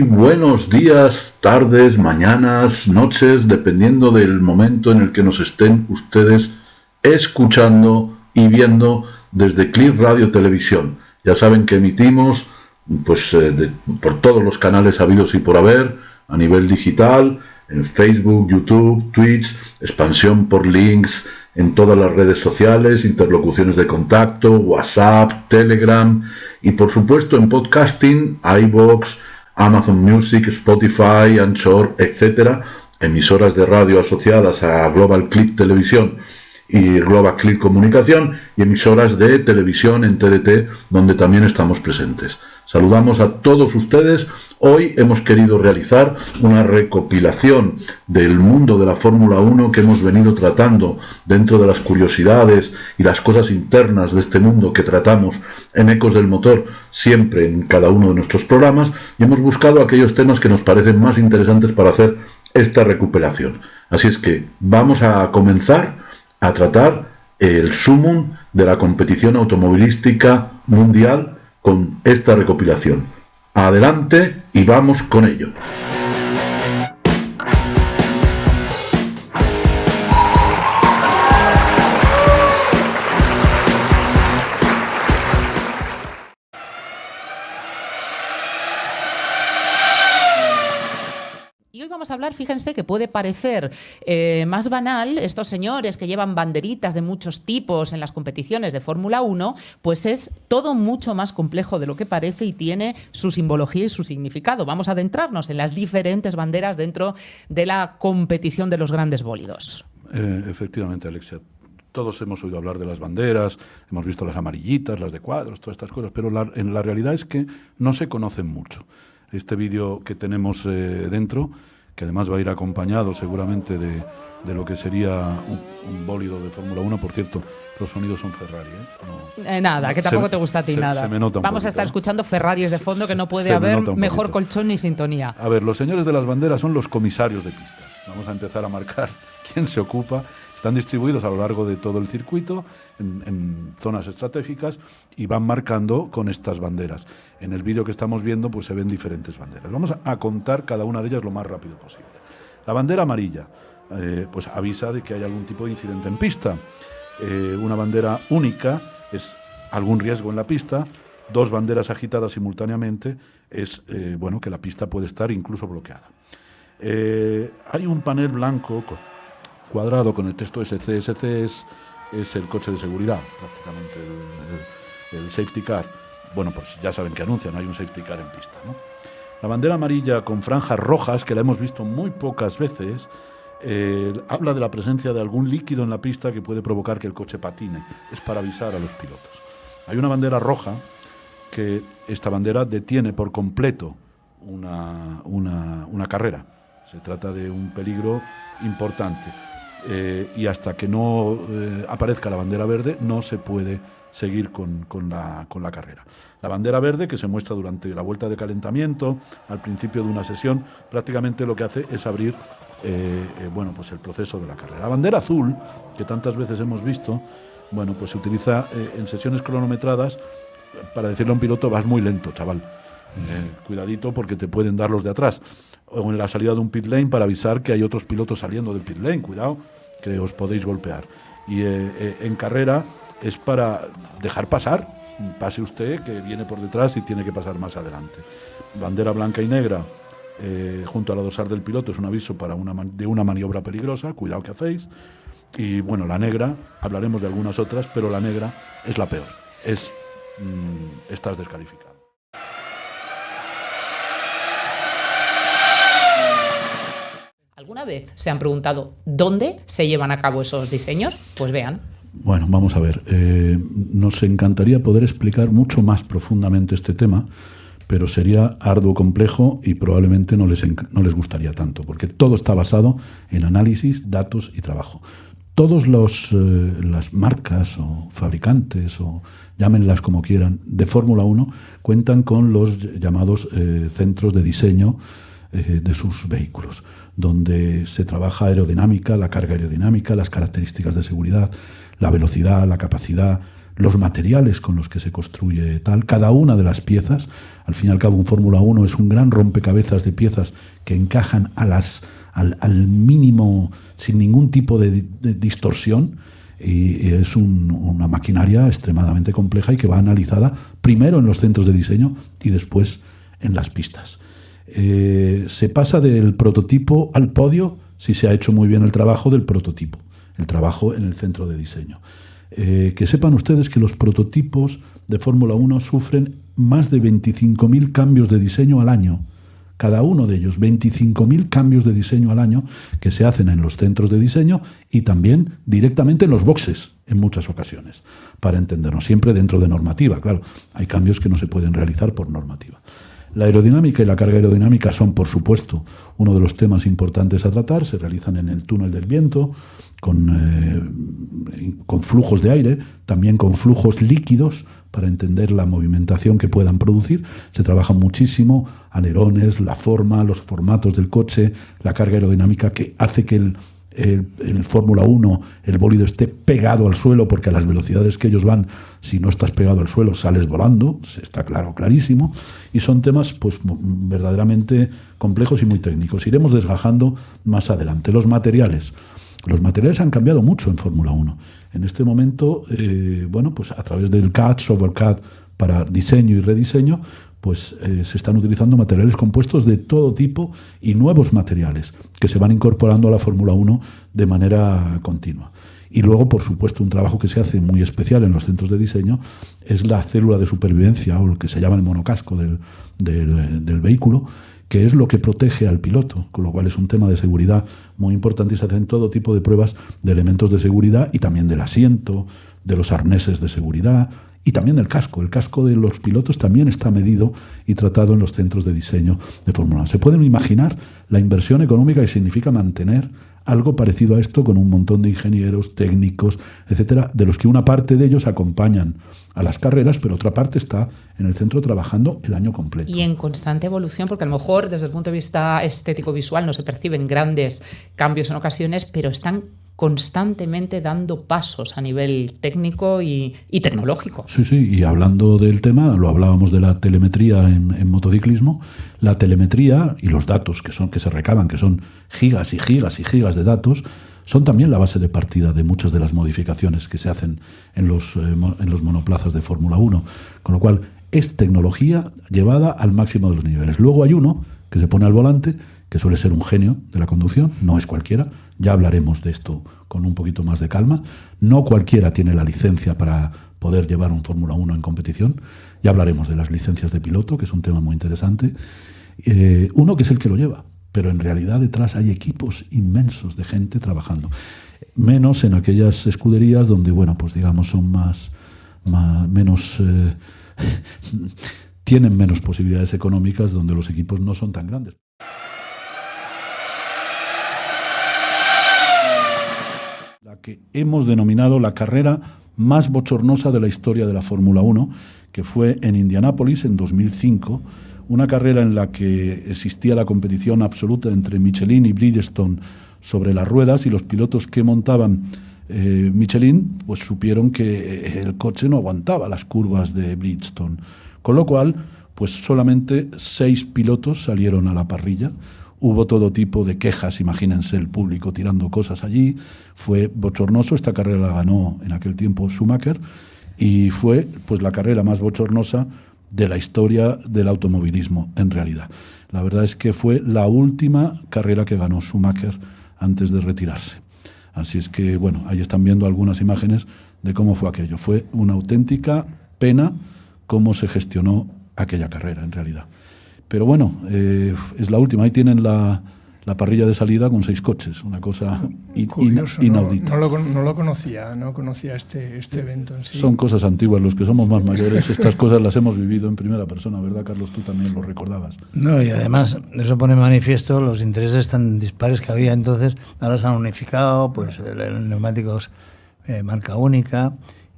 buenos días, tardes, mañanas, noches, dependiendo del momento en el que nos estén ustedes escuchando y viendo desde Click Radio Televisión. Ya saben que emitimos por todos los canales habidos y por haber, a nivel digital, en Facebook, YouTube, Twitch, expansión por links en todas las redes sociales, interlocuciones de contacto, WhatsApp, Telegram y por supuesto en podcasting, iVoox, Amazon Music, Spotify, Anchor, etcétera, emisoras de radio asociadas a Global Click Televisión y Global Click Comunicación y emisoras de televisión en TDT donde también estamos presentes. Saludamos a todos ustedes. Hoy hemos querido realizar una recopilación del mundo de la Fórmula 1 que hemos venido tratando dentro de las curiosidades y las cosas internas de este mundo que tratamos en Ecos del Motor siempre en cada uno de nuestros programas, y hemos buscado aquellos temas que nos parecen más interesantes para hacer esta recuperación. Así es que vamos a comenzar a tratar el sumum de la competición automovilística mundial con esta recopilación. Adelante y vamos con ello. Vamos a hablar, fíjense que puede parecer más banal, estos señores que llevan banderitas de muchos tipos en las competiciones de Fórmula 1, pues es todo mucho más complejo de lo que parece y tiene su simbología y su significado. Vamos a adentrarnos en las diferentes banderas dentro de la competición de los grandes bólidos. Efectivamente, Alexia. Todos hemos oído hablar de las banderas, hemos visto las amarillitas, las de cuadros, todas estas cosas, pero en la realidad es que no se conocen mucho. Este vídeo que tenemos dentro, que además va a ir acompañado seguramente de lo que sería un bólido de Fórmula 1. Por cierto, los sonidos son Ferrari, ¿eh? Nada, que tampoco te gusta a ti nada. Vamos a estar escuchando Ferraris de fondo, que no puede haber mejor colchón ni sintonía. A ver, los señores de las banderas son los comisarios de pistas. Vamos a empezar a marcar quién se ocupa. Están distribuidos a lo largo de todo el circuito en zonas estratégicas y van marcando con estas banderas. En el vídeo que estamos viendo pues se ven diferentes banderas. Vamos a contar cada una de ellas lo más rápido posible. La bandera amarilla pues avisa de que hay algún tipo de incidente en pista. Una bandera única es algún riesgo en la pista. Dos banderas agitadas simultáneamente es que la pista puede estar incluso bloqueada. Hay un panel blanco cuadrado con el texto SC. SC es el coche de seguridad, prácticamente el safety car. Bueno, pues ya saben que anuncian, hay un safety car en pista, ¿no? La bandera amarilla con franjas rojas, que la hemos visto muy pocas veces, habla de la presencia de algún líquido en la pista que puede provocar que el coche patine. Es para avisar a los pilotos. Hay una bandera roja, que esta bandera detiene por completo una carrera. Se trata de un peligro importante. Y hasta que no aparezca la bandera verde no se puede seguir con la carrera. La bandera verde, que se muestra durante la vuelta de calentamiento, al principio de una sesión, prácticamente lo que hace es abrir pues el proceso de la carrera. La bandera azul, que tantas veces hemos visto, pues se utiliza en sesiones cronometradas para decirle a un piloto: vas muy lento, chaval, cuidadito porque te pueden dar los de atrás. O en la salida de un pit lane para avisar que hay otros pilotos saliendo del pit lane, cuidado, que os podéis golpear. Y en carrera es para dejar pasar, pase usted que viene por detrás y tiene que pasar más adelante. Bandera blanca y negra junto a la dorsal del piloto es un aviso de una maniobra peligrosa, cuidado que hacéis. Y bueno, la negra, hablaremos de algunas otras, pero la negra es la peor, estás descalificado. ¿Alguna vez se han preguntado dónde se llevan a cabo esos diseños? Pues vean. Bueno, vamos a ver. Nos encantaría poder explicar mucho más profundamente este tema, pero sería arduo, complejo y probablemente no les gustaría tanto, porque todo está basado en análisis, datos y trabajo. Todas las marcas o fabricantes, o llámenlas como quieran, de Fórmula 1 cuentan con los llamados centros de diseño de sus vehículos, donde se trabaja aerodinámica, la carga aerodinámica, las características de seguridad, la velocidad, la capacidad, los materiales con los que se construye tal, cada una de las piezas. Al fin y al cabo, un Fórmula 1 es un gran rompecabezas de piezas que encajan al mínimo, sin ningún tipo de distorsión, y es una maquinaria extremadamente compleja y que va analizada primero en los centros de diseño y después en las pistas. Se pasa del prototipo al podio si se ha hecho muy bien el trabajo del prototipo, el trabajo en el centro de diseño. Que sepan ustedes que los prototipos de Fórmula 1 sufren más de 25.000 cambios de diseño al año. Cada uno de ellos, 25.000 cambios de diseño al año que se hacen en los centros de diseño y también directamente en los boxes en muchas ocasiones, para entendernos, siempre dentro de normativa. Claro, hay cambios que no se pueden realizar por normativa. La aerodinámica y la carga aerodinámica son, por supuesto, uno de los temas importantes a tratar. Se realizan en el túnel del viento, con flujos de aire, también con flujos líquidos, para entender la movimentación que puedan producir. Se trabaja muchísimo alerones, la forma, los formatos del coche, la carga aerodinámica que hace que el Fórmula 1, el bólido, esté pegado al suelo, porque a las velocidades que ellos van, si no estás pegado al suelo, sales volando, está clarísimo, y son temas pues verdaderamente complejos y muy técnicos. Iremos desgajando más adelante. Los materiales han cambiado mucho en Fórmula 1. En este momento, pues a través del CAD, software CAD para diseño y rediseño, pues se están utilizando materiales compuestos de todo tipo y nuevos materiales que se van incorporando a la Fórmula 1 de manera continua. Y luego, por supuesto, un trabajo que se hace muy especial en los centros de diseño es la célula de supervivencia, o lo que se llama el monocasco del vehículo, que es lo que protege al piloto, con lo cual es un tema de seguridad muy importante y se hacen todo tipo de pruebas de elementos de seguridad y también del asiento, de los arneses de seguridad y también del casco. El casco de los pilotos también está medido y tratado en los centros de diseño de Fórmula 1. Se pueden imaginar la inversión económica que significa mantener algo parecido a esto con un montón de ingenieros, técnicos, etcétera, de los que una parte de ellos acompañan a las carreras, pero otra parte está en el centro trabajando el año completo. Y en constante evolución, porque a lo mejor desde el punto de vista estético-visual no se perciben grandes cambios en ocasiones, pero están constantemente dando pasos a nivel técnico y tecnológico. Sí, y hablando del tema, lo hablábamos de la telemetría en motociclismo, la telemetría y los datos que se recaban, que son gigas y gigas y gigas de datos, son también la base de partida de muchas de las modificaciones que se hacen en los monoplazas de Fórmula 1, con lo cual es tecnología llevada al máximo de los niveles. Luego hay uno que se pone al volante, que suele ser un genio de la conducción, no es cualquiera, ya hablaremos de esto con un poquito más de calma, no cualquiera tiene la licencia para poder llevar un Fórmula 1 en competición, ya hablaremos de las licencias de piloto, que es un tema muy interesante, uno que es el que lo lleva, pero en realidad detrás hay equipos inmensos de gente trabajando, menos en aquellas escuderías donde, pues digamos, son menos... tienen menos posibilidades económicas, donde los equipos no son tan grandes. La que hemos denominado la carrera más bochornosa de la historia de la Fórmula 1, que fue en Indianápolis en 2005, una carrera en la que existía la competición absoluta entre Michelin y Bridgestone sobre las ruedas, y los pilotos que montaban Michelin pues supieron que el coche no aguantaba las curvas de Bridgestone, con lo cual pues solamente 6 pilotos salieron a la parrilla. Hubo todo tipo de quejas, imagínense el público tirando cosas allí, fue bochornoso. Esta carrera la ganó en aquel tiempo Schumacher y fue pues la carrera más bochornosa de la historia del automovilismo en realidad. La verdad es que fue la última carrera que ganó Schumacher antes de retirarse. Así es que, ahí están viendo algunas imágenes de cómo fue aquello. Fue una auténtica pena cómo se gestionó aquella carrera en realidad. Pero es la última. Ahí tienen la parrilla de salida con 6 coches, una cosa inaudita. No lo conocía, no conocía este evento en sí. Son cosas antiguas, los que somos más mayores, estas cosas las hemos vivido en primera persona, ¿verdad, Carlos? Tú también lo recordabas. No, y además eso pone en manifiesto los intereses tan dispares que había entonces. Ahora se han unificado, pues neumáticos marca única,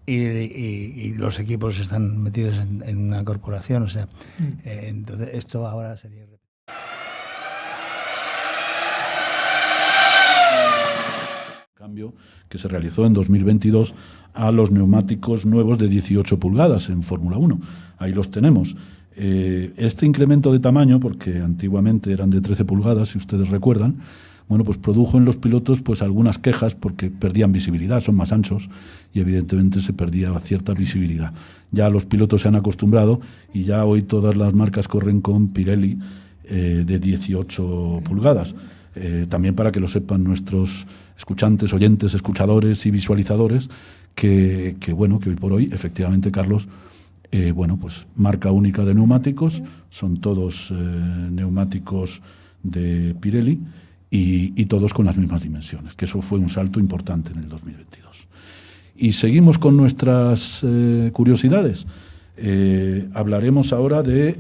y los equipos están metidos en una corporación, o sea, entonces esto ahora sería... Cambio que se realizó en 2022 a los neumáticos nuevos de 18 pulgadas en Fórmula 1. Ahí los tenemos. Este incremento de tamaño, porque antiguamente eran de 13 pulgadas, si ustedes recuerdan, bueno, pues produjo en los pilotos pues algunas quejas porque perdían visibilidad, son más anchos y evidentemente se perdía cierta visibilidad. Ya los pilotos se han acostumbrado y ya hoy todas las marcas corren con Pirelli de 18 pulgadas. También para que lo sepan nuestros escuchantes, oyentes, escuchadores y visualizadores, que hoy por hoy, efectivamente, Carlos, pues marca única de neumáticos, son todos neumáticos de Pirelli y todos con las mismas dimensiones, que eso fue un salto importante en el 2022. Y seguimos con nuestras curiosidades. Hablaremos ahora de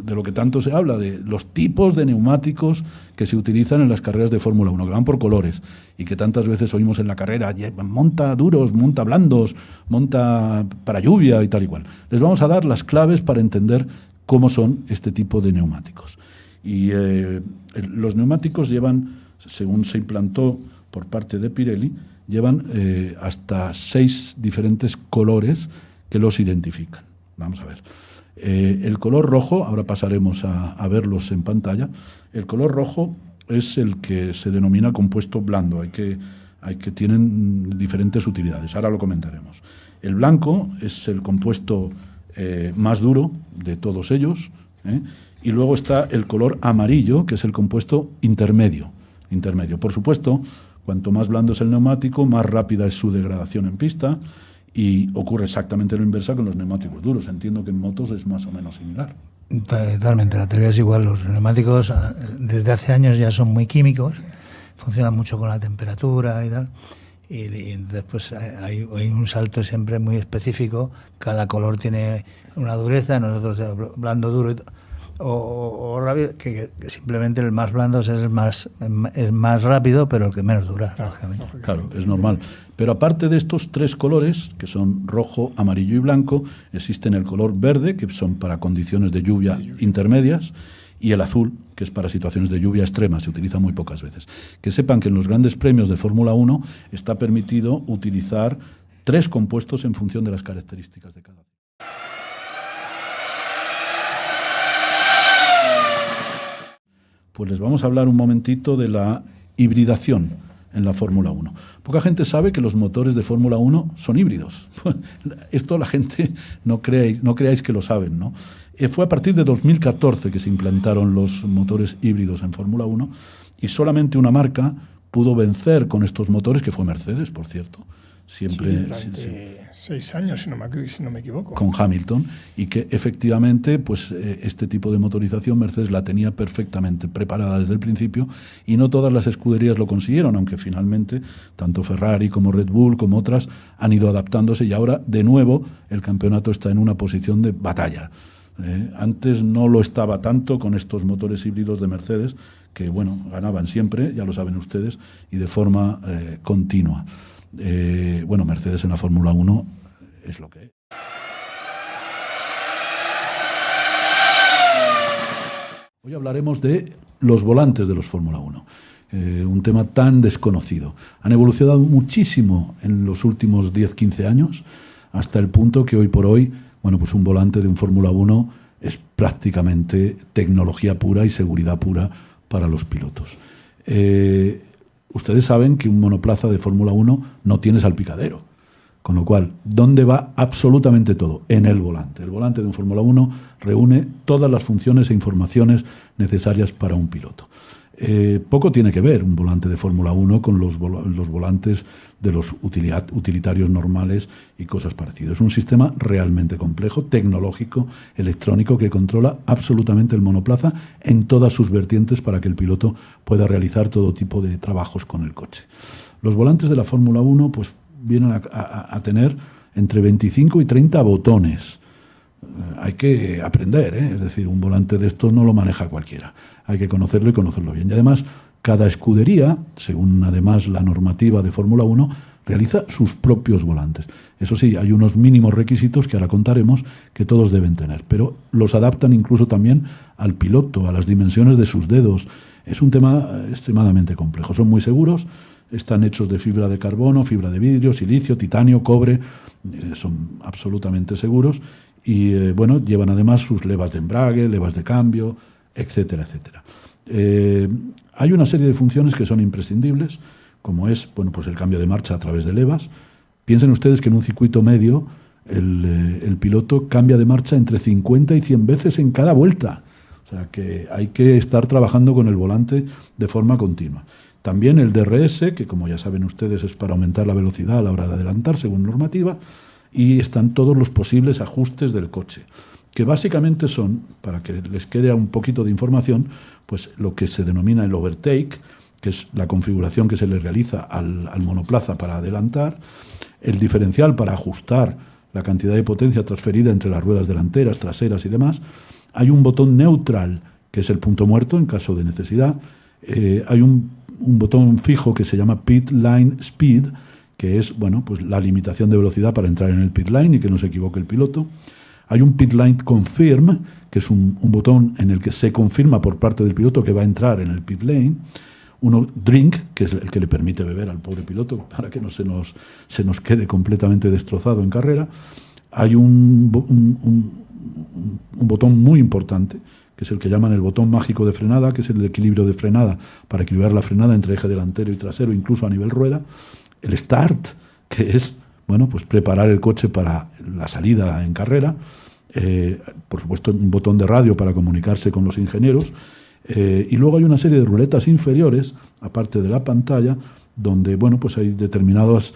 lo que tanto se habla, de los tipos de neumáticos que se utilizan en las carreras de Fórmula 1, que van por colores y que tantas veces oímos en la carrera, monta duros, monta blandos, monta para lluvia y tal y cual. Les vamos a dar las claves para entender cómo son este tipo de neumáticos. Y los neumáticos llevan, según se implantó por parte de Pirelli, llevan hasta 6 diferentes colores que los identifican. Vamos a ver. El color rojo, ahora pasaremos a verlos en pantalla. El color rojo es el que se denomina compuesto blando. Tienen diferentes utilidades. Ahora lo comentaremos. El blanco es el compuesto más duro de todos ellos. Y luego está el color amarillo, que es el compuesto intermedio. Por supuesto, cuanto más blando es el neumático, más rápida es su degradación en pista. Y ocurre exactamente lo inverso con los neumáticos duros. Entiendo que en motos es más o menos similar. Totalmente, la teoría es igual. Los neumáticos desde hace años ya son muy químicos, funcionan mucho con la temperatura y tal. Y entonces pues hay un salto siempre muy específico. Cada color tiene una dureza, nosotros blando, duro o rápido, que simplemente el más blando es más rápido, pero el que menos dura. Claro, es normal. Pero aparte de estos 3 colores, que son rojo, amarillo y blanco, existen el color verde, que son para condiciones de lluvia intermedias, y el azul, que es para situaciones de lluvia extrema, se utiliza muy pocas veces. Que sepan que en los grandes premios de Fórmula 1 está permitido utilizar 3 compuestos en función de las características de cada. Pues les vamos a hablar un momentito de la hibridación en la Fórmula 1. Poca gente sabe que los motores de Fórmula 1 son híbridos. Esto la gente no creáis que lo saben, ¿no? Fue a partir de 2014 que se implantaron los motores híbridos en Fórmula 1 y solamente una marca pudo vencer con estos motores, que fue Mercedes, por cierto. Siempre, durante 6 años, si no me equivoco. Con Hamilton, y que efectivamente pues este tipo de motorización Mercedes la tenía perfectamente preparada desde el principio y no todas las escuderías lo consiguieron, aunque finalmente tanto Ferrari como Red Bull como otras han ido adaptándose y ahora de nuevo el campeonato está en una posición de batalla. Antes no lo estaba tanto con estos motores híbridos de Mercedes, que ganaban siempre, ya lo saben ustedes, y de forma continua. Mercedes en la Fórmula 1 es lo que es. Hoy hablaremos de los volantes de los Fórmula 1, un tema tan desconocido. Han evolucionado muchísimo en los últimos 10-15 años, hasta el punto que hoy por hoy, pues un volante de un Fórmula 1 es prácticamente tecnología pura y seguridad pura para los pilotos. Ustedes saben que un monoplaza de Fórmula 1 no tiene salpicadero, con lo cual, ¿dónde va absolutamente todo? En el volante. El volante de un Fórmula 1 reúne todas las funciones e informaciones necesarias para un piloto. Poco tiene que ver un volante de Fórmula 1 con los volantes de los utilitarios normales y cosas parecidas. Es un sistema realmente complejo, tecnológico, electrónico, que controla absolutamente el monoplaza en todas sus vertientes para que el piloto pueda realizar todo tipo de trabajos con el coche. Los volantes de la Fórmula 1 pues vienen a tener entre 25 y 30 botones. Hay que aprender, es decir, un volante de estos no lo maneja cualquiera. Hay que conocerlo y conocerlo bien. Y además, cada escudería, según además la normativa de Fórmula 1, realiza sus propios volantes. Eso sí, hay unos mínimos requisitos que ahora contaremos que todos deben tener, pero los adaptan incluso también al piloto, a las dimensiones de sus dedos. Es un tema extremadamente complejo. Son muy seguros, están hechos de fibra de carbono, fibra de vidrio, silicio, titanio, cobre, son absolutamente seguros y bueno, llevan además sus levas de embrague, levas de cambio, etcétera, etcétera. Hay una serie de funciones que son imprescindibles, como es, bueno, pues el cambio de marcha a través de levas. Piensen ustedes que en un circuito medio el piloto cambia de marcha entre 50 y 100 veces en cada vuelta. O sea que hay que estar trabajando con el volante de forma continua. También el DRS, que como ya saben ustedes es para aumentar la velocidad a la hora de adelantar según normativa, y están todos los posibles ajustes del coche, que básicamente son, para que les quede un poquito de información, pues lo que se denomina el overtake, que es la configuración que se le realiza al monoplaza para adelantar, el diferencial para ajustar la cantidad de potencia transferida entre las ruedas delanteras, traseras y demás. Hay un botón neutral, que es el punto muerto en caso de necesidad. Hay un botón fijo que se llama Pit Line Speed, que es, bueno, pues la limitación de velocidad para entrar en el pit line y que no se equivoque el piloto. Hay un Pit Line Confirm, que es un botón en el que se confirma por parte del piloto que va a entrar en el pit lane. Uno Drink, que es el que le permite beber al pobre piloto para que no se nos quede completamente destrozado en carrera. Hay un botón muy importante, que es el que llaman el botón mágico de frenada, que es el equilibrio de frenada, para equilibrar la frenada entre eje delantero y trasero, incluso a nivel rueda. El Start, que es, bueno, pues preparar el coche para la salida en carrera. Por supuesto, un botón de radio para comunicarse con los ingenieros. Y luego hay una serie de ruletas inferiores, aparte de la pantalla, donde, bueno, pues hay determinadas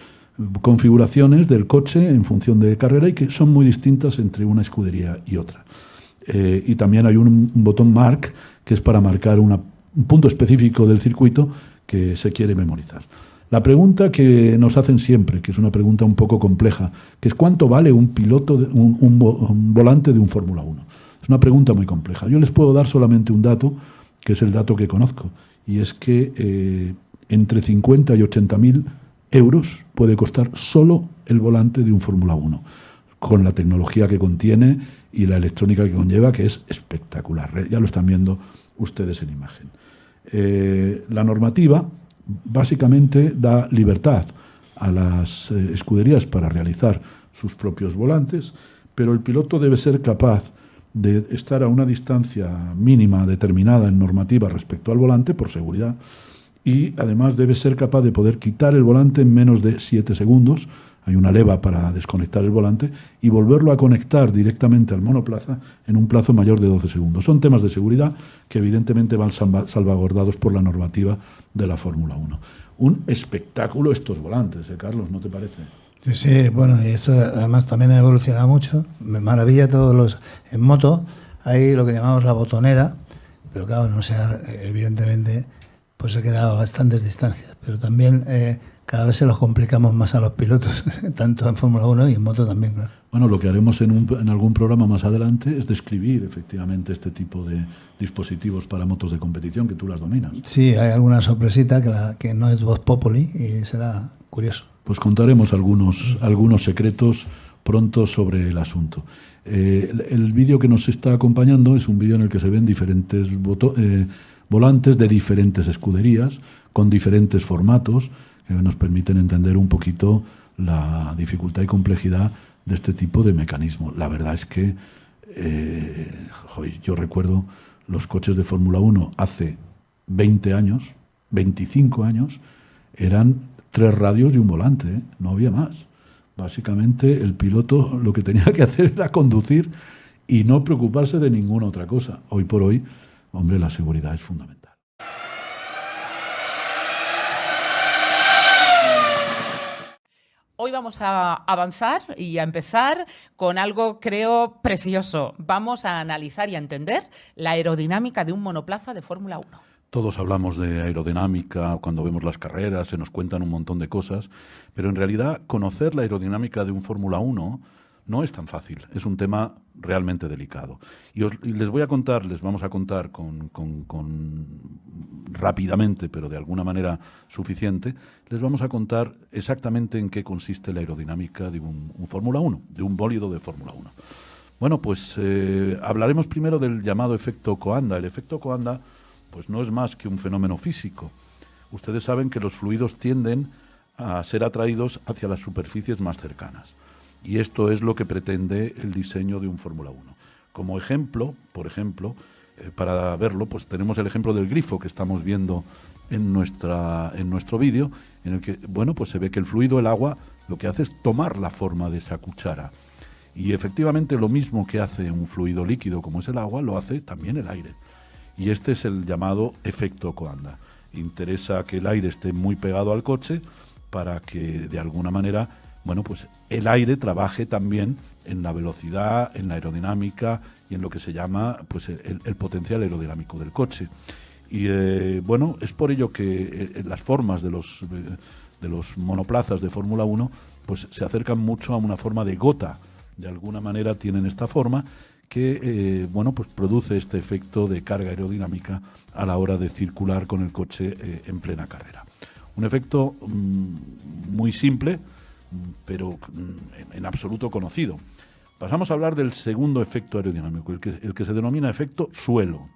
configuraciones del coche en función de carrera y que son muy distintas entre una escudería y otra. Y también hay un botón Mark, que es para marcar un punto específico del circuito que se quiere memorizar. La pregunta que nos hacen siempre, que es una pregunta un poco compleja, que es ¿cuánto vale un piloto, un volante de un Fórmula 1? Es una pregunta muy compleja. Yo les puedo dar solamente un dato, que es el dato que conozco, y es que entre 50 y 80.000 euros puede costar solo el volante de un Fórmula 1, con la tecnología que contiene y la electrónica que conlleva, que es espectacular. Ya lo están viendo ustedes en imagen. La normativa básicamente da libertad a las escuderías para realizar sus propios volantes, pero el piloto debe ser capaz de estar a una distancia mínima determinada en normativa respecto al volante por seguridad, y además debe ser capaz de poder quitar el volante en menos de 7 segundos. Hay una leva para desconectar el volante y volverlo a conectar directamente al monoplaza en un plazo mayor de 12 segundos. Son temas de seguridad que evidentemente van salvaguardados por la normativa de la Fórmula 1. Un espectáculo estos volantes, Carlos, ¿no te parece? Sí, bueno, y esto además también ha evolucionado mucho. Me maravilla todos los... En moto hay lo que llamamos la botonera, pero claro, no sé, evidentemente pues se queda a bastantes distancias, pero también... cada vez se los complicamos más a los pilotos, tanto en Fórmula 1 y en moto también, claro. Bueno, lo que haremos en algún programa más adelante es describir efectivamente este tipo de dispositivos para motos de competición, que tú las dominas. Sí, hay alguna sorpresita que no es voz populi y será curioso. Pues contaremos algunos secretos pronto sobre el asunto. El vídeo que nos está acompañando es un vídeo en el que se ven diferentes volantes de diferentes escuderías, con diferentes formatos, que nos permiten entender un poquito la dificultad y complejidad de este tipo de mecanismo. La verdad es que yo recuerdo los coches de Fórmula 1 hace 20 años, 25 años, eran 3 radios y un volante, no había más. Básicamente el piloto lo que tenía que hacer era conducir y no preocuparse de ninguna otra cosa. Hoy por hoy, hombre, la seguridad es fundamental. Hoy vamos a avanzar y a empezar con algo, creo, precioso. Vamos a analizar y a entender la aerodinámica de un monoplaza de Fórmula 1. Todos hablamos de aerodinámica, cuando vemos las carreras se nos cuentan un montón de cosas, pero en realidad conocer la aerodinámica de un Fórmula 1 no es tan fácil, es un tema realmente delicado. Y les vamos a contar rápidamente, pero de alguna manera suficiente, les vamos a contar exactamente en qué consiste la aerodinámica de un Fórmula 1, de un bólido de Fórmula 1. Bueno, pues hablaremos primero del llamado efecto Coanda. El efecto Coanda pues no es más que un fenómeno físico. ustedes saben que los fluidos tienden a ser atraídos hacia las superficies más cercanas. Y esto es lo que pretende el diseño de un Fórmula 1. Como ejemplo, por ejemplo, para verlo, pues tenemos el ejemplo del grifo que estamos viendo en nuestro vídeo, en el que, bueno, pues se ve que el fluido, el agua, lo que hace es tomar la forma de esa cuchara. Y efectivamente lo mismo que hace un fluido líquido como es el agua, lo hace también el aire. Y este es el llamado efecto Coanda. Interesa que el aire esté muy pegado al coche para que de alguna manera, bueno, pues el aire trabaje también en la velocidad, en la aerodinámica y en lo que se llama pues el potencial aerodinámico del coche. Y bueno, es por ello que las formas de los monoplazas de Fórmula 1 pues se acercan mucho a una forma de gota. De alguna manera tienen esta forma que bueno, pues produce este efecto de carga aerodinámica a la hora de circular con el coche en plena carrera. Un efecto muy simple, pero en absoluto conocido. Pasamos a hablar del segundo efecto aerodinámico, el que se denomina efecto suelo.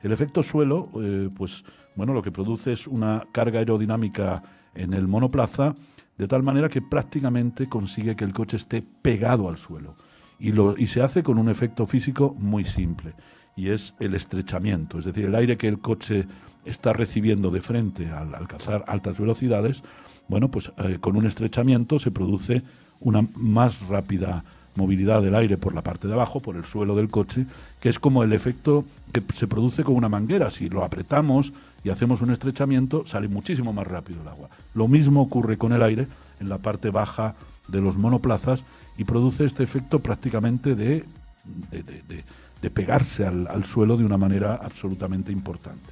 El efecto suelo, pues bueno, lo que produce es una carga aerodinámica en el monoplaza, de tal manera que prácticamente consigue que el coche esté pegado al suelo. Y se hace con un efecto físico muy simple, y es el estrechamiento. Es decir, el aire que el coche está recibiendo de frente al alcanzar altas velocidades, bueno, pues con un estrechamiento se produce una más rápida movilidad del aire por la parte de abajo, por el suelo del coche, que es como el efecto que se produce con una manguera. Si lo apretamos y hacemos un estrechamiento, sale muchísimo más rápido el agua. Lo mismo ocurre con el aire en la parte baja de los monoplazas y produce este efecto prácticamente de pegarse al suelo de una manera absolutamente importante.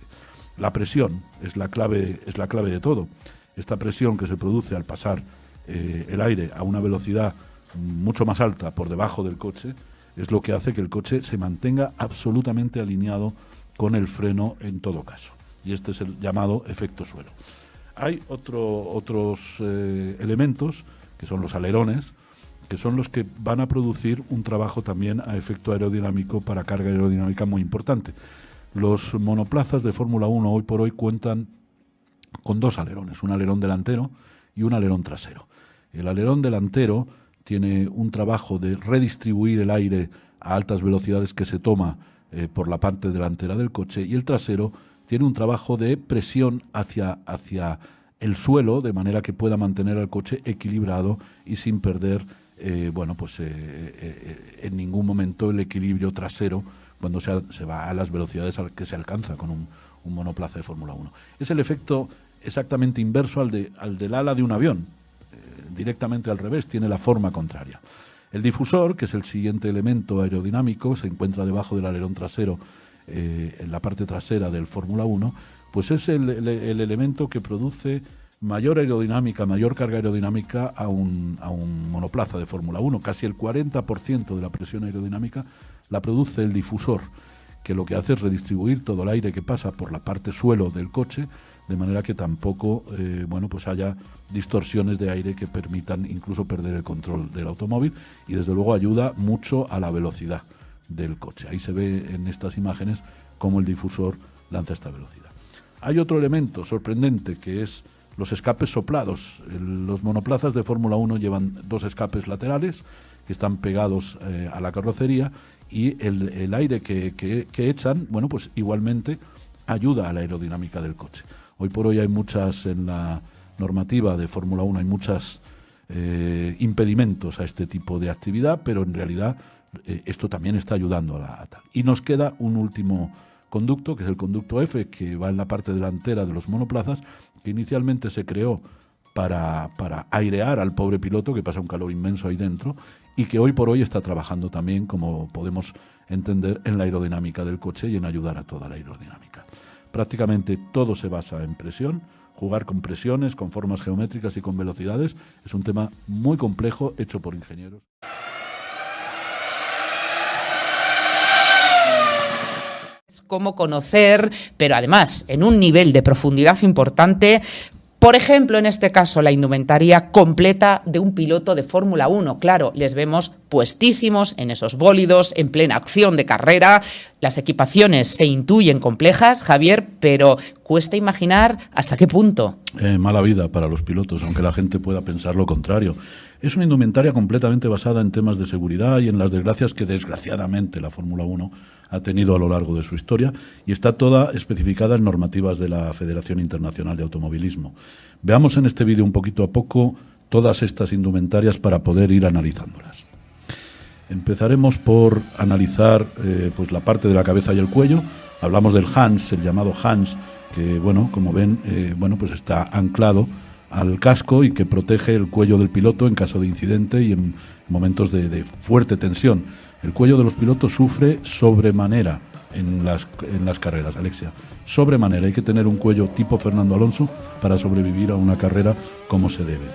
La presión es la clave de todo. Esta presión que se produce al pasar el aire a una velocidad mucho más alta por debajo del coche es lo que hace que el coche se mantenga absolutamente alineado con el freno en todo caso. Y este es el llamado efecto suelo. Hay otros elementos, que son los alerones, que son los que van a producir un trabajo también a efecto aerodinámico para carga aerodinámica muy importante. Los monoplazas de Fórmula 1 hoy por hoy cuentan con dos alerones, un alerón delantero y un alerón trasero. El alerón delantero tiene un trabajo de redistribuir el aire a altas velocidades que se toma por la parte delantera del coche, y el trasero tiene un trabajo de presión hacia el suelo, de manera que pueda mantener al coche equilibrado y sin perder en ningún momento el equilibrio trasero cuando se va a las velocidades que se alcanza con un monoplaza de Fórmula 1. Es el efecto exactamente inverso al del ala de un avión. Directamente al revés, tiene la forma contraria. El difusor, que es el siguiente elemento aerodinámico, se encuentra debajo del alerón trasero, en la parte trasera del Fórmula 1, pues es el elemento que produce mayor aerodinámica, mayor carga aerodinámica a un monoplaza de Fórmula 1. Casi el 40% de la presión aerodinámica la produce el difusor, que lo que hace es redistribuir todo el aire que pasa por la parte suelo del coche, de manera que tampoco pues haya distorsiones de aire que permitan incluso perder el control del automóvil, y desde luego ayuda mucho a la velocidad del coche. Ahí se ve en estas imágenes cómo el difusor lanza esta velocidad. Hay otro elemento sorprendente, que es los escapes soplados. Los monoplazas de Fórmula 1 llevan dos escapes laterales que están pegados a la carrocería, y el aire que echan, bueno, pues igualmente ayuda a la aerodinámica del coche. Hoy por hoy hay en la normativa de Fórmula 1 hay muchos impedimentos a este tipo de actividad, pero en realidad esto también está ayudando a tal. Y nos queda un último conducto, que es el conducto F, que va en la parte delantera de los monoplazas, que inicialmente se creó para airear al pobre piloto, que pasa un calor inmenso ahí dentro, y que hoy por hoy está trabajando también, como podemos entender, en la aerodinámica del coche y en ayudar a toda la aerodinámica. Prácticamente todo se basa en presión. Jugar con presiones, con formas geométricas y con velocidades es un tema muy complejo, hecho por ingenieros. Cómo conocer, pero además en un nivel de profundidad importante, por ejemplo, en este caso, la indumentaria completa de un piloto de Fórmula 1. Claro, les vemos puestísimos en esos bólidos, en plena acción de carrera. Las equipaciones se intuyen complejas, Javier, pero cuesta imaginar hasta qué punto. Mala vida para los pilotos, aunque la gente pueda pensar lo contrario. Es una indumentaria completamente basada en temas de seguridad y en las desgracias que desgraciadamente la Fórmula 1 ha tenido a lo largo de su historia, y está toda especificada en normativas de la Federación Internacional de Automovilismo. Veamos en este vídeo un poquito a poco todas estas indumentarias para poder ir analizándolas. Empezaremos por analizar pues la parte de la cabeza y el cuello. Hablamos del Hans, el llamado Hans, que bueno, como ven, pues está anclado al casco y que protege el cuello del piloto en caso de incidente y en momentos de fuerte tensión. El cuello de los pilotos sufre sobremanera en las carreras, Alexia. Sobremanera. Hay que tener un cuello tipo Fernando Alonso para sobrevivir a una carrera como se debe.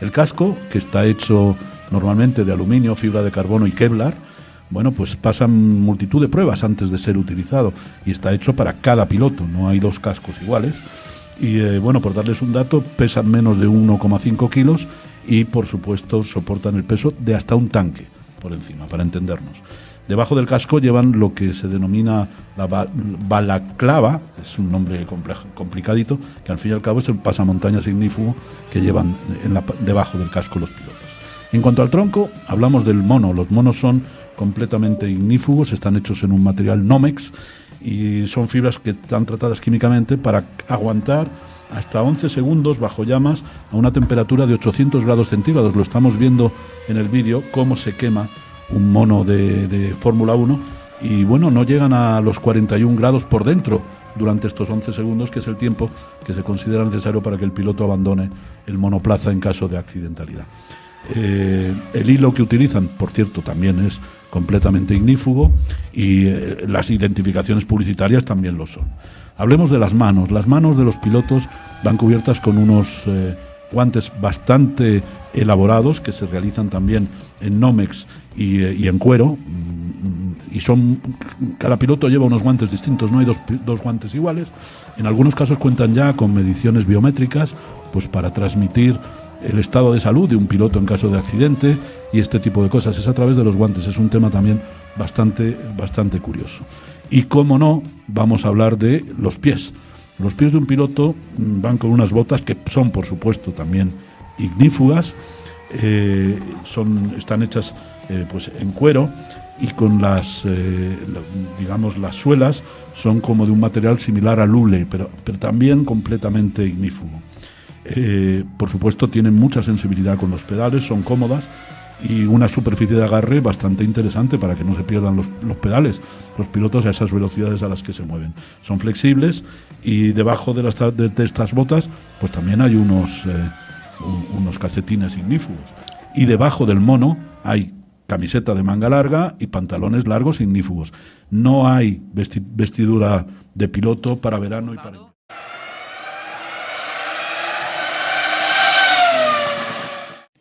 El casco, que está hecho normalmente de aluminio, fibra de carbono y Kevlar, bueno, pues pasan multitud de pruebas antes de ser utilizado y está hecho para cada piloto, no hay dos cascos iguales. Y bueno, por darles un dato, pesan menos de 1,5 kilos y por supuesto soportan el peso de hasta un tanque por encima, para entendernos. Debajo del casco llevan lo que se denomina la balaclava, es un nombre complicadito, que al fin y al cabo es el pasamontañas ignífugo que llevan debajo del casco los pilotos. En cuanto al tronco, hablamos del mono. Los monos son completamente ignífugos, están hechos en un material Nomex y son fibras que están tratadas químicamente para aguantar hasta 11 segundos bajo llamas a una temperatura de 800 grados centígrados. Lo estamos viendo en el vídeo, cómo se quema un mono de Fórmula 1 y bueno, no llegan a los 41 grados por dentro durante estos 11 segundos, que es el tiempo que se considera necesario para que el piloto abandone el monoplaza en caso de accidentalidad. El hilo que utilizan, por cierto, también es completamente ignífugo y las identificaciones publicitarias también lo son. Hablemos de las manos. Las manos de los pilotos van cubiertas con unos guantes bastante elaborados que se realizan también en Nomex y en cuero, y cada piloto lleva unos guantes distintos, no hay dos guantes iguales. En algunos casos cuentan ya con mediciones biométricas, pues para transmitir el estado de salud de un piloto en caso de accidente y este tipo de cosas. Es a través de los guantes, es un tema también bastante curioso. Y cómo no, vamos a hablar de los pies. Los pies de un piloto van con unas botas que son, por supuesto, también ignífugas, están hechas pues en cuero y con las suelas son como de un material similar al hule, pero también completamente ignífugo. Por supuesto, tienen mucha sensibilidad con los pedales, son cómodas y una superficie de agarre bastante interesante para que no se pierdan los pedales, los pilotos a esas velocidades a las que se mueven. Son flexibles y debajo de estas botas pues también hay unos calcetines ignífugos. Y debajo del mono hay camiseta de manga larga y pantalones largos ignífugos. No hay vestidura de piloto para verano y para...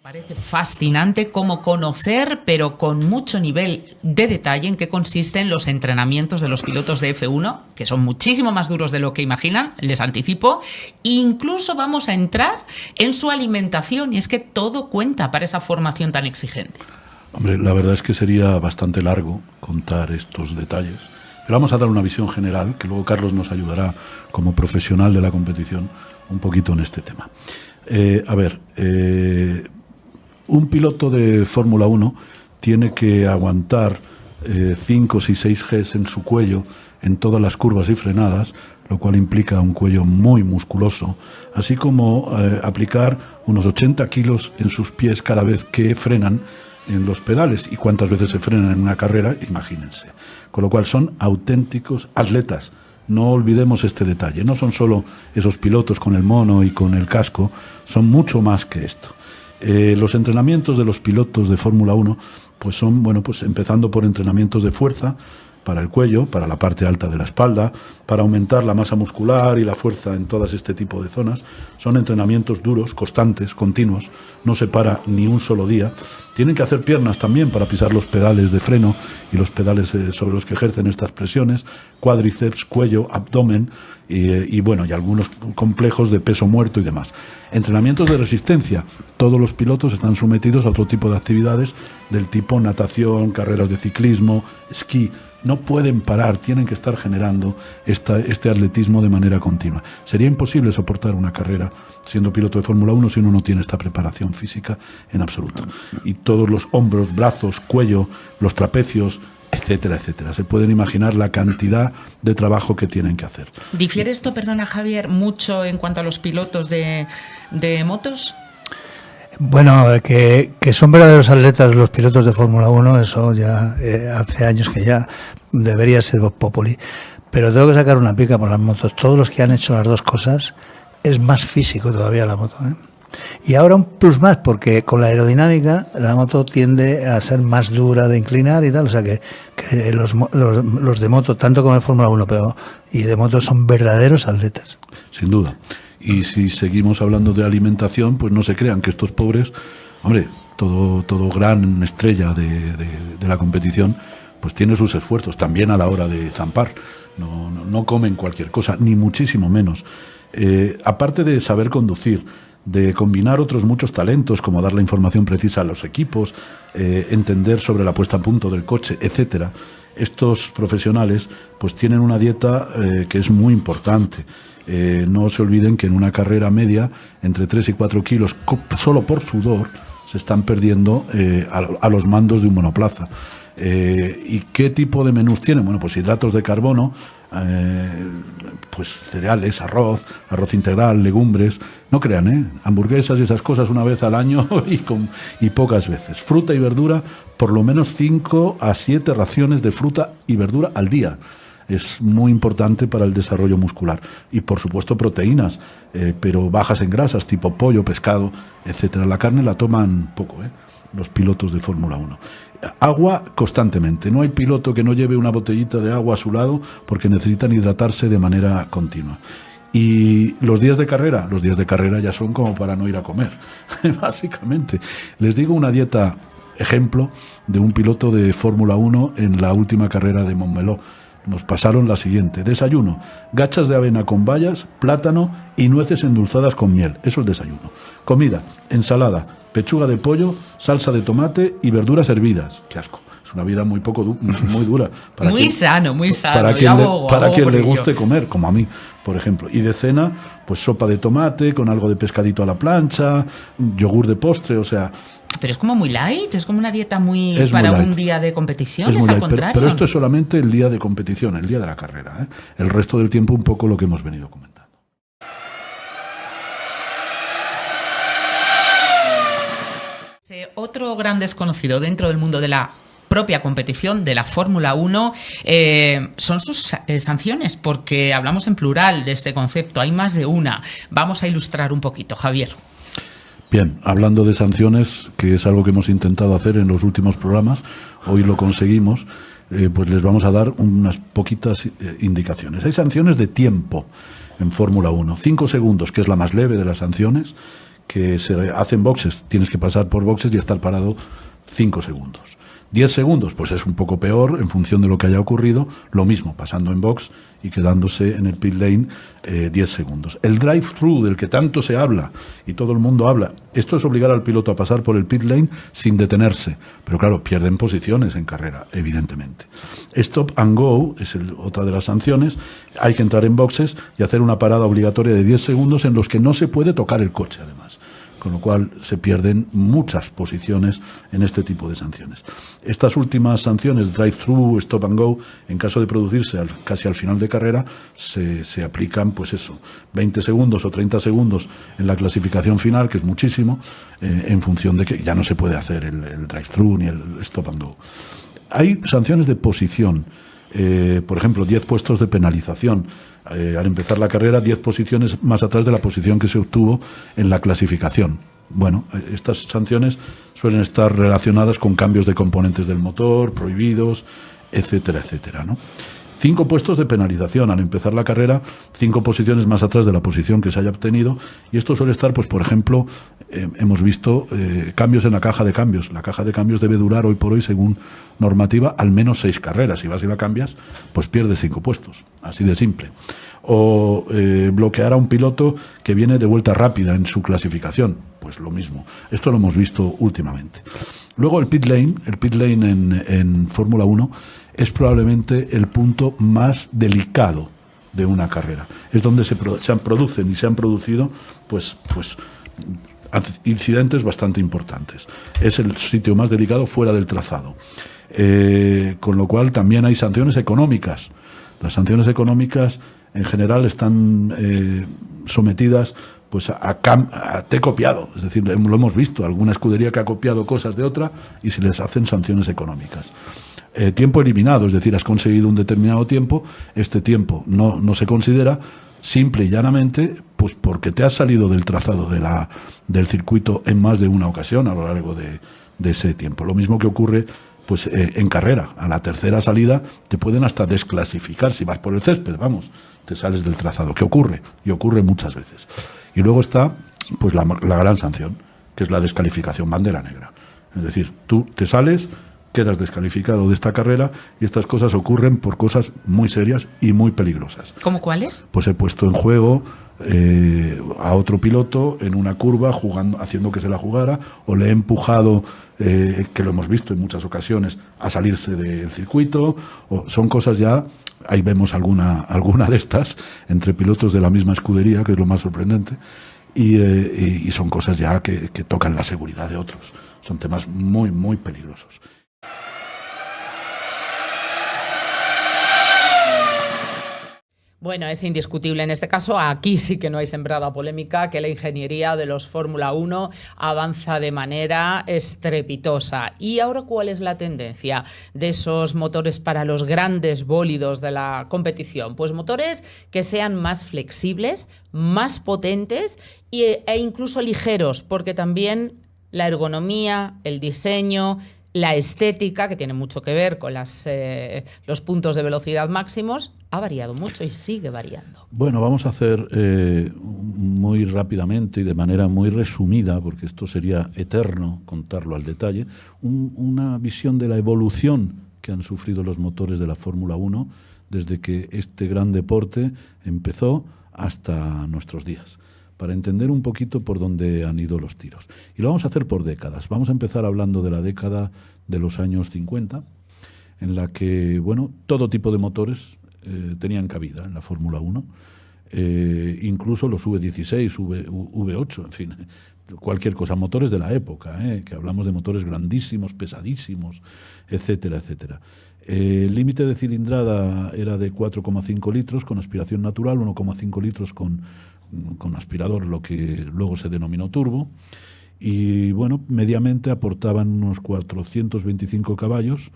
Parece fascinante cómo conocer, pero con mucho nivel de detalle, en qué consisten los entrenamientos de los pilotos de F1, que son muchísimo más duros de lo que imaginan, les anticipo. Incluso vamos a entrar en su alimentación, y es que todo cuenta para esa formación tan exigente. Hombre, la verdad es que sería bastante largo contar estos detalles, pero vamos a dar una visión general, que luego Carlos nos ayudará como profesional de la competición un poquito en este tema. Un piloto de Fórmula 1 tiene que aguantar 5 y 6 Gs en su cuello en todas las curvas y frenadas, lo cual implica un cuello muy musculoso, así como aplicar unos 80 kilos en sus pies cada vez que frenan en los pedales. ¿Y cuántas veces se frenan en una carrera? Imagínense. Con lo cual son auténticos atletas. No olvidemos este detalle. No son solo esos pilotos con el mono y con el casco, son mucho más que esto. Los entrenamientos de los pilotos de Fórmula 1 pues son, empezando por entrenamientos de fuerza para el cuello, para la parte alta de la espalda, para aumentar la masa muscular y la fuerza en todas este tipo de zonas. Son entrenamientos duros, constantes, continuos, no se para ni un solo día. Tienen que hacer piernas también para pisar los pedales de freno y los pedales sobre los que ejercen estas presiones, cuádriceps, cuello, abdomen y algunos complejos de peso muerto y demás. Entrenamientos de resistencia. Todos los pilotos están sometidos a otro tipo de actividades del tipo natación, carreras de ciclismo, esquí, no pueden parar, tienen que estar generando este atletismo de manera continua. Sería imposible soportar una carrera siendo piloto de Fórmula 1 si uno no tiene esta preparación física en absoluto. Y todos los hombros, brazos, cuello, los trapecios, etcétera, etcétera. Se pueden imaginar la cantidad de trabajo que tienen que hacer. ¿Difiere esto, perdona Javier, mucho en cuanto a los pilotos de motos? Bueno, que son verdaderos atletas los pilotos de Fórmula 1, eso ya hace años que ya debería ser vox populi. Pero tengo que sacar una pica por las motos. Todos los que han hecho las dos cosas, es más físico todavía la moto, ¿eh? Y ahora un plus más, porque con la aerodinámica la moto tiende a ser más dura de inclinar y tal, o sea que los de moto, tanto como el Fórmula 1 y de moto, son verdaderos atletas. Sin duda. Y si seguimos hablando de alimentación, pues no se crean que estos pobres, hombre, todo gran estrella de la competición, pues tiene sus esfuerzos también a la hora de zampar. No comen cualquier cosa, ni muchísimo menos. Aparte de saber conducir, de combinar otros muchos talentos, como dar la información precisa a los equipos, entender sobre la puesta a punto del coche, etcétera. Estos profesionales pues tienen una dieta que es muy importante. No se olviden que en una carrera media, entre 3 y 4 kilos, solo por sudor, se están perdiendo a los mandos de un monoplaza. ¿Y qué tipo de menús tienen? Bueno, pues hidratos de carbono, pues cereales, arroz integral, legumbres, no crean, hamburguesas y esas cosas una vez al año y pocas veces. Fruta y verdura, por lo menos 5 a 7 raciones de fruta y verdura al día. Es muy importante para el desarrollo muscular. Y por supuesto proteínas, pero bajas en grasas, tipo pollo, pescado, etcétera. La carne la toman poco, los pilotos de Fórmula 1. Agua constantemente. No hay piloto que no lleve una botellita de agua a su lado porque necesitan hidratarse de manera continua. Y los días de carrera ya son como para no ir a comer, básicamente. Les digo una dieta ejemplo de un piloto de Fórmula 1 en la última carrera de Montmeló. Nos pasaron la siguiente: desayuno, gachas de avena con bayas, plátano y nueces endulzadas con miel. Eso es el desayuno. Comida, ensalada, pechuga de pollo, salsa de tomate y verduras hervidas. ¡Qué asco! Es una vida muy dura. Muy sano. Para quien le guste comer, como a mí, por ejemplo. Y de cena, pues sopa de tomate con algo de pescadito a la plancha, yogur de postre, o sea... Pero es como muy light, es como una dieta es para muy light. Un día de competición, es muy al light, contrario. pero esto es solamente el día de competición, el día de la carrera, El resto del tiempo un poco lo que hemos venido comentando. Otro gran desconocido dentro del mundo de la propia competición de la Fórmula 1 son sus sanciones, porque hablamos en plural de este concepto, hay más de una. Vamos a ilustrar un poquito, Javier. Bien, hablando de sanciones, que es algo que hemos intentado hacer en los últimos programas, hoy lo conseguimos, pues les vamos a dar unas poquitas indicaciones. Hay sanciones de tiempo en Fórmula 1, 5 segundos, que es la más leve de las sanciones, que se hacen boxes, tienes que pasar por boxes y estar parado 5 segundos. 10 segundos, pues es un poco peor en función de lo que haya ocurrido, lo mismo, pasando en box y quedándose en el pit lane 10 segundos. El drive-thru del que tanto se habla y todo el mundo habla, esto es obligar al piloto a pasar por el pit lane sin detenerse, pero claro, pierden posiciones en carrera, evidentemente. Stop and go es otra de las sanciones, hay que entrar en boxes y hacer una parada obligatoria de 10 segundos en los que no se puede tocar el coche, además. Con lo cual se pierden muchas posiciones en este tipo de sanciones. Estas últimas sanciones, drive-thru, stop and go, en caso de producirse casi al final de carrera, se aplican, pues eso, 20 segundos o 30 segundos en la clasificación final, que es muchísimo, en función de que ya no se puede hacer el drive-thru ni el stop and go. Hay sanciones de posición, por ejemplo, 10 puestos de penalización. Al empezar la carrera, 10 posiciones más atrás de la posición que se obtuvo en la clasificación. Bueno, estas sanciones suelen estar relacionadas con cambios de componentes del motor, prohibidos, etcétera, etcétera, ¿no? 5 puestos de penalización al empezar la carrera, 5 posiciones más atrás de la posición que se haya obtenido, y esto suele estar, pues por ejemplo, hemos visto cambios en la caja de cambios. La caja de cambios debe durar hoy por hoy, según normativa, al menos 6 carreras. Si vas y la cambias, pues pierdes 5 puestos, así de simple. O bloquear a un piloto que viene de vuelta rápida en su clasificación, pues pues lo mismo. Esto lo hemos visto últimamente. Luego el pit lane en Fórmula 1 es probablemente el punto más delicado de una carrera. Es donde se han producido pues incidentes bastante importantes. Es el sitio más delicado fuera del trazado. Con lo cual también hay sanciones económicas. Las sanciones económicas en general están sometidas pues a te he copiado, es decir, lo hemos visto, alguna escudería que ha copiado cosas de otra y se les hacen sanciones económicas. Tiempo eliminado, es decir, has conseguido un determinado tiempo, este tiempo no se considera, simple y llanamente, pues porque te has salido del trazado del circuito en más de una ocasión a lo largo de ese tiempo. Lo mismo que ocurre pues en carrera, a la tercera salida te pueden hasta desclasificar, si vas por el césped, te sales del trazado, que ocurre, y ocurre muchas veces. Y luego está pues la gran sanción, que es la descalificación, bandera negra. Es decir, tú te sales, quedas descalificado de esta carrera, y estas cosas ocurren por cosas muy serias y muy peligrosas. ¿Cómo cuáles? Pues he puesto en juego a otro piloto en una curva, haciendo que se la jugara, o le he empujado, que lo hemos visto en muchas ocasiones, a salirse del circuito, o son cosas ya, ahí vemos alguna de estas, entre pilotos de la misma escudería, que es lo más sorprendente, y son cosas ya que tocan la seguridad de otros. Son temas muy, muy peligrosos. Bueno, es indiscutible en este caso, aquí sí que no hay sembrada polémica, que la ingeniería de los Fórmula 1 avanza de manera estrepitosa. ¿Y ahora cuál es la tendencia de esos motores para los grandes bólidos de la competición? Pues motores que sean más flexibles, más potentes e incluso ligeros, porque también la ergonomía, el diseño, la estética, que tiene mucho que ver con los puntos de velocidad máximos, ha variado mucho y sigue variando. Bueno, vamos a hacer muy rápidamente y de manera muy resumida, porque esto sería eterno contarlo al detalle, una visión de la evolución que han sufrido los motores de la Fórmula 1 desde que este gran deporte empezó hasta nuestros días, para entender un poquito por dónde han ido los tiros. Y lo vamos a hacer por décadas. Vamos a empezar hablando de la década de los años 50, en la que, bueno, todo tipo de motores tenían cabida en la Fórmula 1, incluso los V16, V8, en fin, cualquier cosa, motores de la época, que hablamos de motores grandísimos, pesadísimos, etcétera, etcétera. El límite de cilindrada era de 4,5 litros con aspiración natural, 1,5 litros con aspirador, lo que luego se denominó turbo, y bueno, mediamente aportaban unos 425 caballos,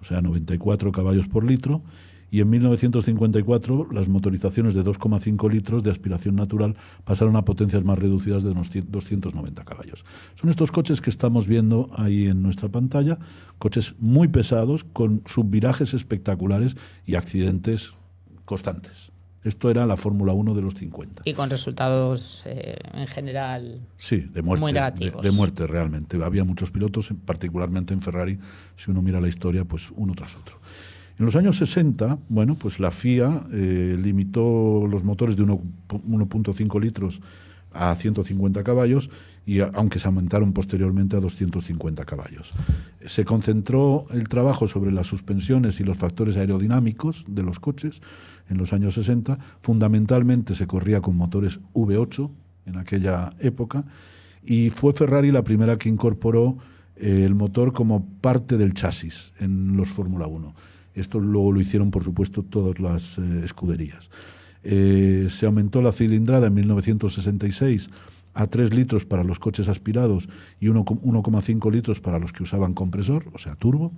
o sea, 94 caballos por litro, y en 1954 las motorizaciones de 2,5 litros de aspiración natural pasaron a potencias más reducidas de unos 290 caballos. Son estos coches que estamos viendo ahí en nuestra pantalla, coches muy pesados, con subvirajes espectaculares y accidentes constantes. Esto era la Fórmula 1 de los 50. Y con resultados en general sí, de muerte, muy negativos. De muerte realmente. Había muchos pilotos, particularmente en Ferrari, si uno mira la historia, pues uno tras otro. En los años 60, bueno, pues la FIA limitó los motores de 1,5 litros a 150 caballos, y aunque se aumentaron posteriormente a 250 caballos. Se concentró el trabajo sobre las suspensiones y los factores aerodinámicos de los coches en los años 60. Fundamentalmente se corría con motores V8 en aquella época, y fue Ferrari la primera que incorporó el motor como parte del chasis en los Fórmula 1. Esto luego lo hicieron, por supuesto, todas las escuderías. Se aumentó la cilindrada en 1966 a 3 litros para los coches aspirados y 1,5 litros para los que usaban compresor, o sea, turbo.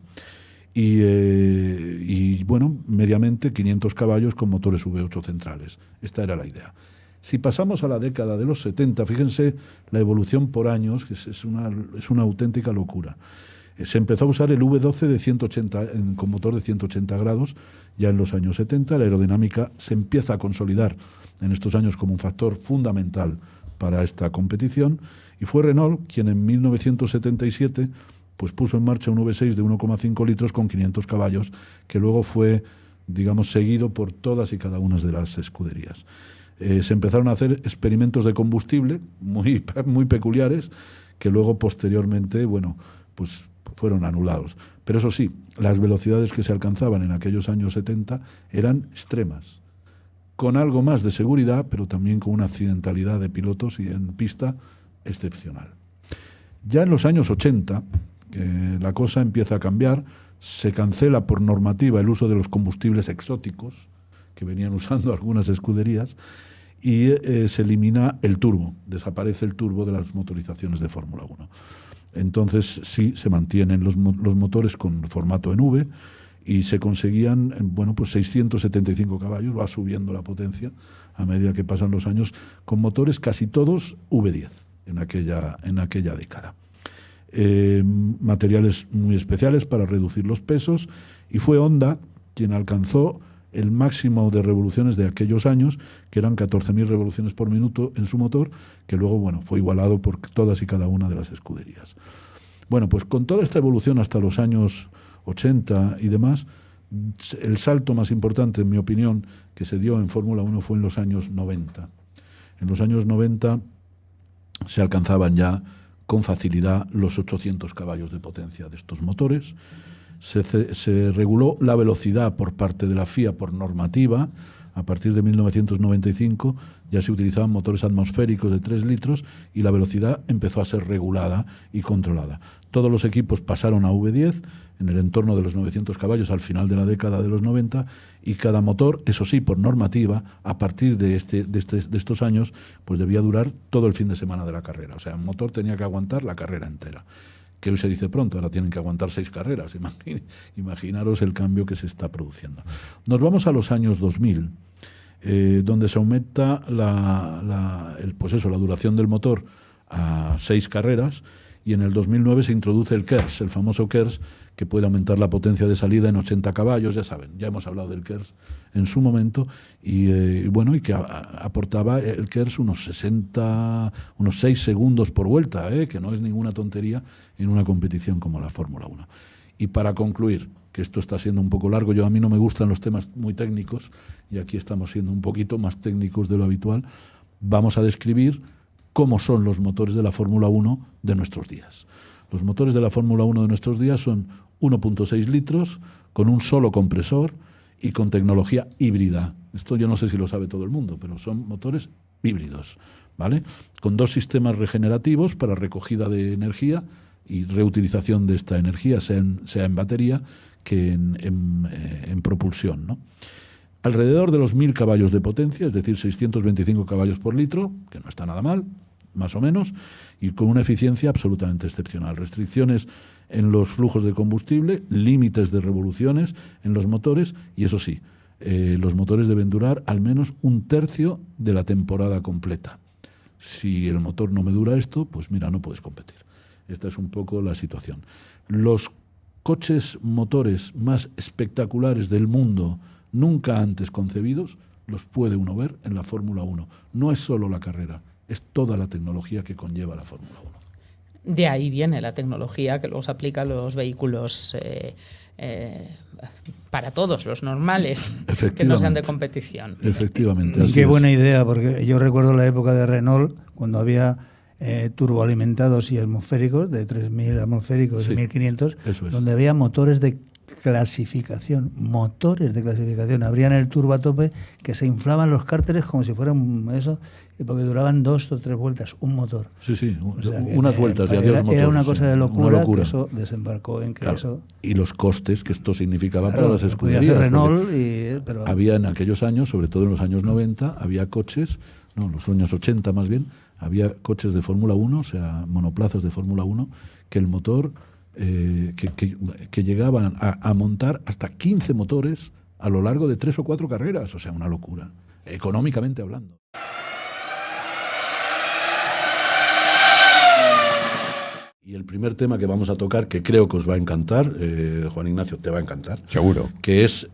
Y bueno, mediamente 500 caballos con motores V8 centrales. Esta era la idea. Si pasamos a la década de los 70, fíjense la evolución por años, que es una auténtica locura. Se empezó a usar el V12 de 180, con motor de 180 grados ya en los años 70. La aerodinámica se empieza a consolidar en estos años como un factor fundamental para esta competición, y fue Renault quien en 1977 pues puso en marcha un V6 de 1,5 litros con 500 caballos, que luego fue, digamos, seguido por todas y cada una de las escuderías. se empezaron a hacer experimentos de combustible muy, muy peculiares que luego posteriormente, bueno, pues fueron anulados. Pero eso sí, las velocidades que se alcanzaban en aquellos años 70 eran extremas, con algo más de seguridad, pero también con una accidentalidad de pilotos y en pista excepcional. Ya en los años 80, la cosa empieza a cambiar, se cancela por normativa el uso de los combustibles exóticos, que venían usando algunas escuderías, y se elimina el turbo, desaparece el turbo de las motorizaciones de Fórmula 1. Entonces sí, se mantienen los motores con formato en V y se conseguían, bueno, pues 675 caballos, va subiendo la potencia a medida que pasan los años, con motores casi todos V10 en aquella década. Materiales muy especiales para reducir los pesos, y fue Honda quien alcanzó el máximo de revoluciones de aquellos años, que eran 14.000 revoluciones por minuto en su motor, que luego, bueno, fue igualado por todas y cada una de las escuderías. Bueno, pues con toda esta evolución hasta los años 80 y demás, el salto más importante, en mi opinión, que se dio en Fórmula 1 fue en los años 90. En los años 90 se alcanzaban ya con facilidad los 800 caballos de potencia de estos motores. Se reguló la velocidad por parte de la FIA por normativa. A partir de 1995 ya se utilizaban motores atmosféricos de 3 litros y la velocidad empezó a ser regulada y controlada. Todos los equipos pasaron a V10 en el entorno de los 900 caballos al final de la década de los 90, y cada motor, eso sí, por normativa, a partir de estos años, pues debía durar todo el fin de semana de la carrera. O sea, un motor tenía que aguantar la carrera entera. Que hoy se dice pronto, ahora tienen que aguantar 6 carreras. Imaginaros el cambio que se está produciendo. Nos vamos a los años 2000, donde se aumenta la duración del motor a 6 carreras, y en el 2009 se introduce el KERS, el famoso KERS, que puede aumentar la potencia de salida en 80 caballos, ya saben, ya hemos hablado del KERS en su momento, y que aportaba el KERS unos 6 segundos por vuelta, que no es ninguna tontería en una competición como la Fórmula 1. Y para concluir, que esto está siendo un poco largo, a mí no me gustan los temas muy técnicos, y aquí estamos siendo un poquito más técnicos de lo habitual, vamos a describir cómo son los motores de la Fórmula 1 de nuestros días. Los motores de la Fórmula 1 de nuestros días son 1.6 litros, con un solo compresor y con tecnología híbrida. Esto yo no sé si lo sabe todo el mundo, pero son motores híbridos, ¿vale? Con 2 sistemas regenerativos para recogida de energía y reutilización de esta energía, sea en batería que en propulsión, ¿no? Alrededor de los 1.000 caballos de potencia, es decir, 625 caballos por litro, que no está nada mal, más o menos, y con una eficiencia absolutamente excepcional. Restricciones en los flujos de combustible, límites de revoluciones en los motores, y eso sí, los motores deben durar al menos 1/3 de la temporada completa. Si el motor no me dura esto, pues mira, no puedes competir. Esta es un poco la situación. Los coches motores más espectaculares del mundo, nunca antes concebidos, los puede uno ver en la Fórmula 1. No es solo la carrera, es toda la tecnología que conlleva la Fórmula 1. De ahí viene la tecnología que luego se aplica a los vehículos para todos, los normales, que no sean de competición. Efectivamente. Y qué buena idea, porque yo recuerdo la época de Renault, cuando había turboalimentados y atmosféricos, de 3.000 atmosféricos, sí, y 1.500, donde había motores de clasificación. Abrían el turbo a tope, que se inflaban los cárteres como si fueran eso, porque duraban 2 o 3 vueltas, un motor. Sí, o sea, unas vueltas y adiós motor. Era una cosa de locura, que eso desembarcó en que claro, eso... Y los costes que esto significaba, claro, para las escuderías. Podía hacer Renault, pero... Había en aquellos años, sobre todo en los años 90, había coches, no, los años 80 más bien, había coches de Fórmula 1, o sea, monoplazas de Fórmula 1, que el motor... que llegaban a montar hasta 15 motores a lo largo de 3 o 4 carreras, o sea, una locura, económicamente hablando. Y el primer tema que vamos a tocar, que creo que os va a encantar, Juan Ignacio, te va a encantar. Seguro. Que es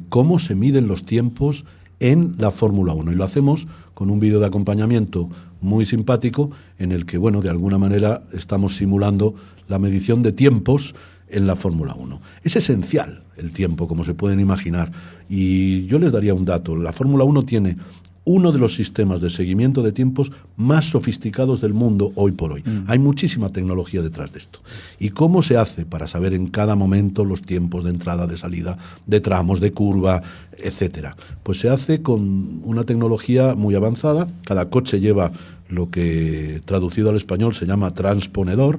cómo se miden los tiempos en la Fórmula 1. Y lo hacemos con un vídeo de acompañamiento muy simpático en el que, bueno, de alguna manera estamos simulando la medición de tiempos en la Fórmula 1. Es esencial el tiempo, como se pueden imaginar. Y yo les daría un dato. La Fórmula 1 tiene uno de los sistemas de seguimiento de tiempos más sofisticados del mundo hoy por hoy. Hay muchísima tecnología detrás de esto. ¿Y cómo se hace para saber en cada momento los tiempos de entrada, de salida, de tramos, de curva, etcétera? Pues se hace con una tecnología muy avanzada. Cada coche lleva lo que traducido al español se llama transponer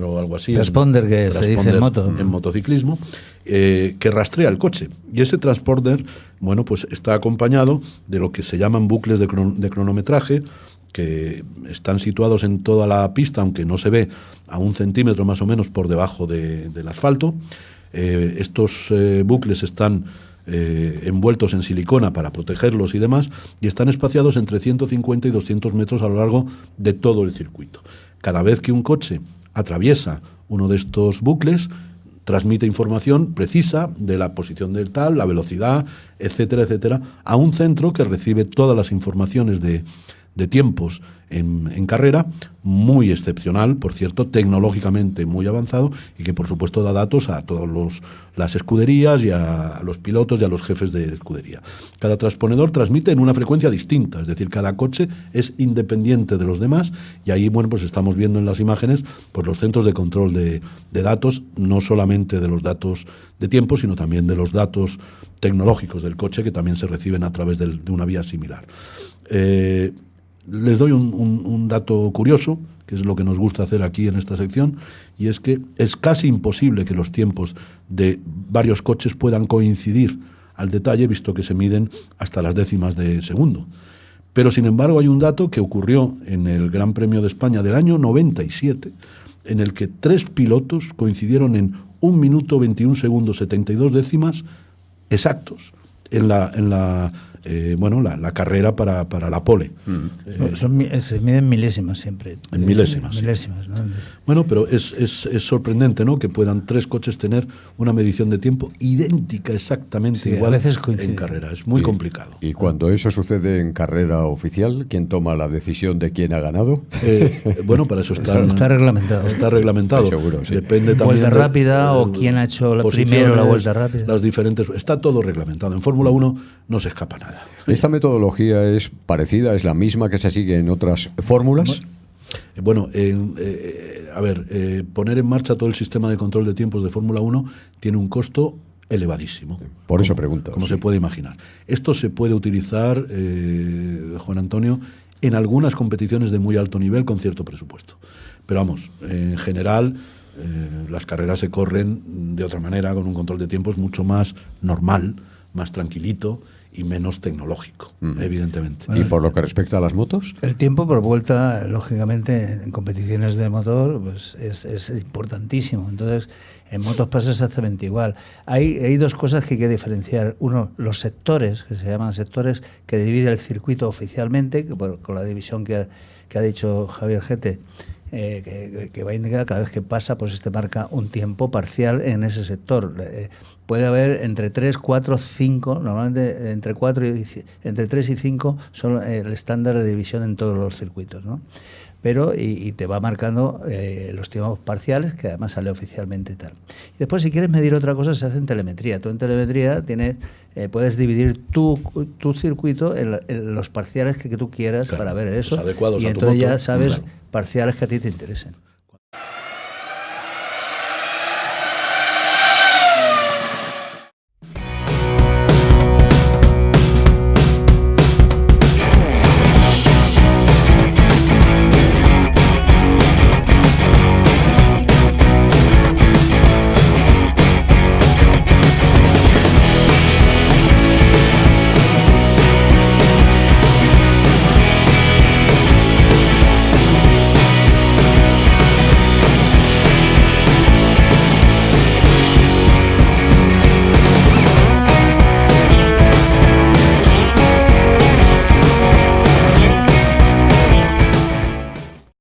o algo así. Transponder, que se dice en moto. En motociclismo, que rastrea el coche. Y ese transponder, bueno, pues está acompañado de lo que se llaman bucles de cronometraje, que están situados en toda la pista, aunque no se ve, a 1 centímetro más o menos por debajo del asfalto. Estos bucles están envueltos en silicona para protegerlos y demás, y están espaciados entre 150 y 200 metros a lo largo de todo el circuito. Cada vez que un coche atraviesa uno de estos bucles, transmite información precisa de la posición del tal, la velocidad, etcétera, etcétera, a un centro que recibe todas las informaciones de tiempos en carrera, muy excepcional, por cierto, tecnológicamente muy avanzado, y que por supuesto da datos a todas las escuderías y a los pilotos y a los jefes de escudería. Cada transponedor transmite en una frecuencia distinta, es decir, cada coche es independiente de los demás, y ahí, bueno, pues estamos viendo en las imágenes pues los centros de control de datos, no solamente de los datos de tiempo, sino también de los datos tecnológicos del coche, que también se reciben a través de una vía similar. Les doy un dato curioso, que es lo que nos gusta hacer aquí en esta sección, y es que es casi imposible que los tiempos de varios coches puedan coincidir al detalle, visto que se miden hasta las décimas de segundo. Pero, sin embargo, hay un dato que ocurrió en el Gran Premio de España del año 97, en el que 3 pilotos coincidieron en 1 minuto 21 segundos 72 décimas exactos en la carrera para la pole. Se miden milésimas siempre. En milésimas. Milésimas, ¿no? Bueno, pero es sorprendente, ¿no?, que puedan 3 coches tener una medición de tiempo idéntica, exactamente igual, a veces coincide en carrera. Es muy complicado. Y cuando eso sucede en carrera oficial, ¿quién toma la decisión de quién ha ganado? Bueno, para eso está reglamentado. Está reglamentado. Seguro, sí. Depende también vuelta rápida o quién ha hecho primero la vuelta rápida. Las diferentes. Está todo reglamentado. En Fórmula 1 no se escapa nada. ¿Esta metodología es parecida, es la misma que se sigue en otras fórmulas? Bueno, poner en marcha todo el sistema de control de tiempos de Fórmula 1 tiene un costo elevadísimo. Por eso pregunto. Como se puede imaginar. Esto se puede utilizar, Juan Antonio, en algunas competiciones de muy alto nivel con cierto presupuesto. Pero vamos, en general, las carreras se corren de otra manera, con un control de tiempos mucho más normal, más tranquilito y menos tecnológico, evidentemente. ¿Y por lo que respecta a las motos? El tiempo por vuelta, lógicamente, en competiciones de motor, pues es importantísimo. Entonces, en motos pasa exactamente igual. Hay 2 cosas que hay que diferenciar. Uno, los sectores, que se llaman sectores, que divide el circuito oficialmente, con la división que ha dicho Javier Gete, que va a indicar cada vez que pasa, pues marca un tiempo parcial en ese sector. Puede haber entre 3, 4, 5, normalmente entre 3 y 5 son el estándar de división en todos los circuitos, ¿no? Pero y te va marcando los tiempos parciales, que además sale oficialmente y tal. Y después, si quieres medir otra cosa, se hace en telemetría. Tú en telemetría puedes dividir tu circuito en los parciales que tú quieras, claro, para ver eso, adecuados y a tu entonces moto, ya sabes, claro, parciales que a ti te interesen.